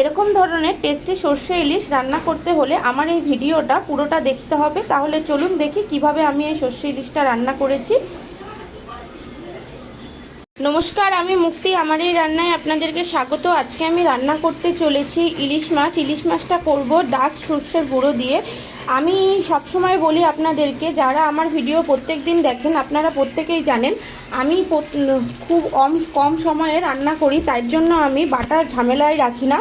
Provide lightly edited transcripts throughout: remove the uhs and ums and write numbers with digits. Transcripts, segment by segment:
এরকম ধরনের টেস্টি সর্ষে ইলিশ রান্না করতে হলে আমার এই ভিডিওটা পুরোটা দেখতে হবে। তাহলে চলুন দেখি কিভাবে আমি এই সর্ষে ইলিশটা রান্না করেছি। নমস্কার, আমি মুক্তি। আমার এই রান্নায় আপনাদেরকে স্বাগত। আজকে আমি রান্না করতে চলেছি ইলিশ মাছ। ইলিশ মাছটা করব ডাস্ট সর্ষের গুঁড়ো দিয়ে। আমি সবসময় বলি আপনাদেরকে, যারা আমার ভিডিও প্রত্যেক দিন দেখেন আপনারা প্রত্যেকেই জানেন আমি খুব কম সময়ে রান্না করি, তাই জন্য আমি বাটার ঝামেলায় রাখি না।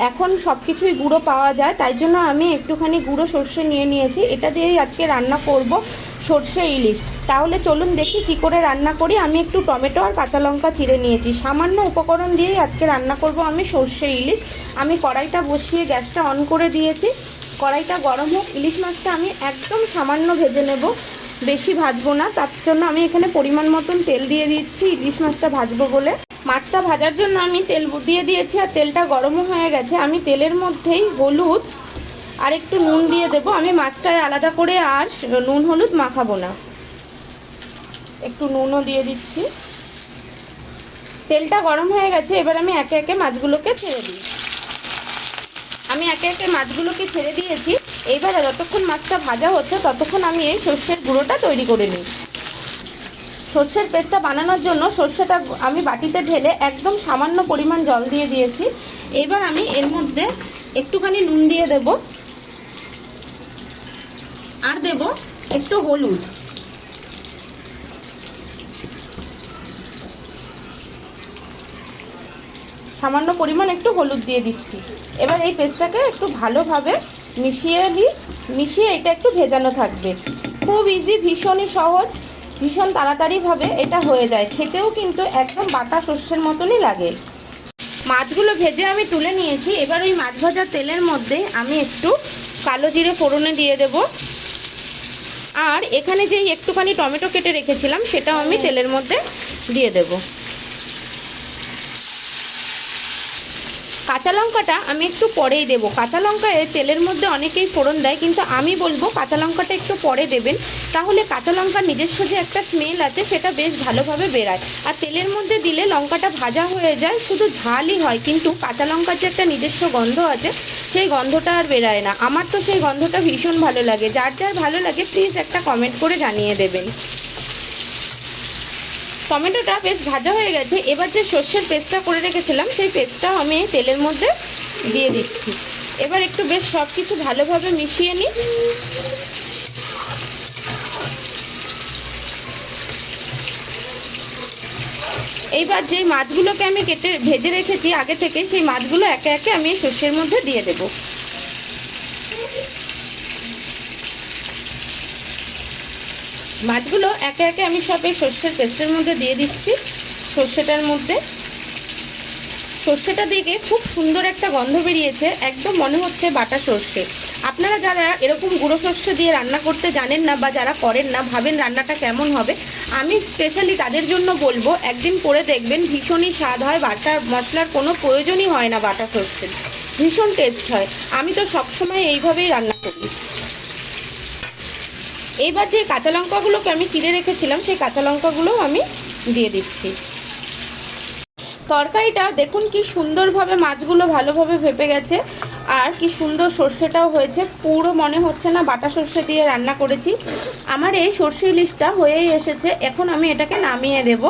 এখন সব কিছুই গুঁড়ো পাওয়া যায়, তাই জন্য আমি একটুখানি গুঁড়ো সর্ষে নিয়ে নিয়েছি। এটা দিয়েই আজকে রান্না করব সর্ষে ইলিশ। তাহলে চলুন দেখি কি করে রান্না করি। আমি একটু টমেটো আর কাঁচা লঙ্কা চিড়ে নিয়েছি। সামান্য উপকরণ দিয়েই আজকে রান্না করব আমি সর্ষে ইলিশ। আমি কড়াইটা বসিয়ে গ্যাসটা অন করে দিয়েছি। কড়াইটা গরম হোক। ইলিশ মাছটা আমি একদম সামান্য ভেজে নেব, বেশি ভাজবো না। তার জন্য আমি এখানে পরিমাণ মতন তেল দিয়ে দিচ্ছি ইলিশ মাছটা ভাজবো বলে। মাছটা ভাজার জন্য আমি তেল দিয়ে দিয়েছি আর তেলটা গরমও হয়ে গেছে। আমি তেলের মধ্যেই হলুদ আর একটু নুন দিয়ে দেব। আমি মাছটায় আলাদা করে আর নুন হলুদ মাখাবো না, একটু নুনও দিয়ে দিচ্ছি। তেলটা গরম হয়ে গেছে, এবার আমি একে একে মাছগুলোকে ছেড়ে দিই। আমি একে একে মাছগুলোকে ছেড়ে দিয়েছি। এইবার যতক্ষণ মাছটা ভাজা হচ্ছে ততক্ষণ আমি এই সর্ষের গুঁড়োটা তৈরি করে নিই। সর্ষের পেস্টটা বানানোর জন্য সর্ষেটা আমি বাটিতে ঢেলে একদম সামান্য পরিমাণ জল দিয়ে দিয়েছি। এবার আমি এর মধ্যে একটুখানি নুন দিয়ে দেব আর দেব একটু হলুদ। সামান্য পরিমাণ একটু হলুদ দিয়ে দিচ্ছি। এবার এই পেস্টটাকে একটু ভালোভাবে মিশিয়ে এটা একটু ভেজানো থাকবে। খুব ইজি, ভীষণই সহজ, ভীষণ তাড়াতাড়িভাবে এটা হয়ে যায়। খেতেও কিন্তু একদম বাটা সর্ষের মতনই লাগে। মাছগুলো ভেজে আমি তুলে নিয়েছি। এবার ওই মাছ ভাজা তেলের মধ্যে আমি একটু কালো জিরে ফোড়নে দিয়ে দেব। আর এখানে যেই একটুখানি টমেটো কেটে রেখেছিলাম সেটাও আমি তেলের মধ্যে দিয়ে দেব। কাঁচা লঙ্কাটা আমি একটু পরেই দেব। কাঁচা লঙ্কা তেলের মধ্যে অনেকেই ফোড়ন দেয়, কিন্তু আমি বলবো কাঁচা লঙ্কাটা একটু পরে দেবেন। তাহলে কাঁচা লঙ্কার নিজস্ব যে একটা স্মেল আছে সেটা বেশ ভালোভাবে বেরায়। আর তেলের মধ্যে দিলে লঙ্কাটা ভাজা হয়ে যায়, শুধু ঝালই হয়, কিন্তু কাঁচা লঙ্কার যে একটা নিজস্ব গন্ধ আছে সেই গন্ধটা আর বেরায় না। আমার তো সেই গন্ধটা ভীষণ ভালো লাগে। যার যার ভালো লাগে প্লিজ একটা কমেন্ট করে জানিয়ে দেবেন। টমেটোটা বেশ ভাজা হয়ে গেছে। এবার যে সর্ষের পেস্টটা করে রেখেছিলাম সেই পেস্টটাও আমি তেলের মধ্যে দিয়ে দিচ্ছি। এবার একটু বেশ সব কিছু ভালোভাবে মিশিয়ে নিই। এইবার যে মাছগুলোকে আমি কেটে ভেজে রেখেছি আগে থেকে, সেই মাছগুলো একে একে আমি সর্ষের মধ্যে দিয়ে দেব। মাছগুলো একে একে আমি সব এই সর্ষের পেস্টের মধ্যে দিয়ে দিচ্ছি। সর্ষেটা দিকে খুব সুন্দর একটা গন্ধ বেরিয়েছে, একদম মনে হচ্ছে বাটা সর্ষে। আপনারা যারা এরকম গুঁড়ো সর্ষে দিয়ে রান্না করতে জানেন না বা যারা করেন না, ভাবেন রান্নাটা কেমন হবে, আমি স্পেশালি তাদের জন্য বলবো একদিন করে দেখবেন, ভীষণই স্বাদ হয়। বাটা মশলার কোনো প্রয়োজনই হয় না বাটা সর্ষে, ভীষণ টেস্ট হয়। আমি তো সবসময় এইভাবেই রান্না করি। এইবার যে কাঁচা লঙ্কাগুলোকে আমি চিড়ে রেখেছিলাম সেই কাঁচা লঙ্কাগুলোও আমি দিয়ে দিচ্ছি। তরকারিটা দেখুন কি সুন্দরভাবে মাছগুলো ভালোভাবে ভেপে গেছে, আর কি সুন্দর সর্ষেটাও হয়েছে। পুরো মনে হচ্ছে না বাটা সর্ষে দিয়ে রান্না করেছি। আমার এই সর্ষে ইলিশটা হয়েই এসেছে। এখন আমি এটাকে নামিয়ে দেব।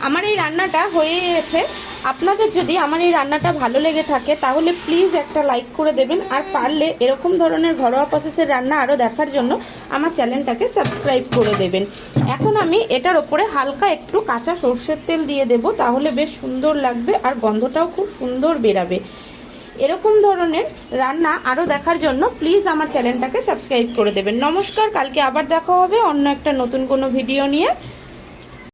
আমার এই রান্নাটা হয়ে গেছে। আপনাদের যদি আমার এই রান্নাটা ভালো লেগে থাকে তাহলে প্লিজ একটা লাইক করে দেবেন। আর পারলে এরকম ধরনের ঘরোয়া প্রসেসের রান্না আরও দেখার জন্য আমার চ্যানেলটাকে সাবস্ক্রাইব করে দেবেন। এখন আমি এটার ওপরে হালকা একটু কাঁচা সর্ষের তেল দিয়ে দেব, তাহলে বেশ সুন্দর লাগবে আর গন্ধটাও খুব সুন্দর বেরাবে। এরকম ধরনের রান্না আরও দেখার জন্য প্লিজ আমার চ্যানেলটাকে সাবস্ক্রাইব করে দেবেন। নমস্কার, কালকে আবার দেখা হবে অন্য একটা নতুন কোনো ভিডিও নিয়ে।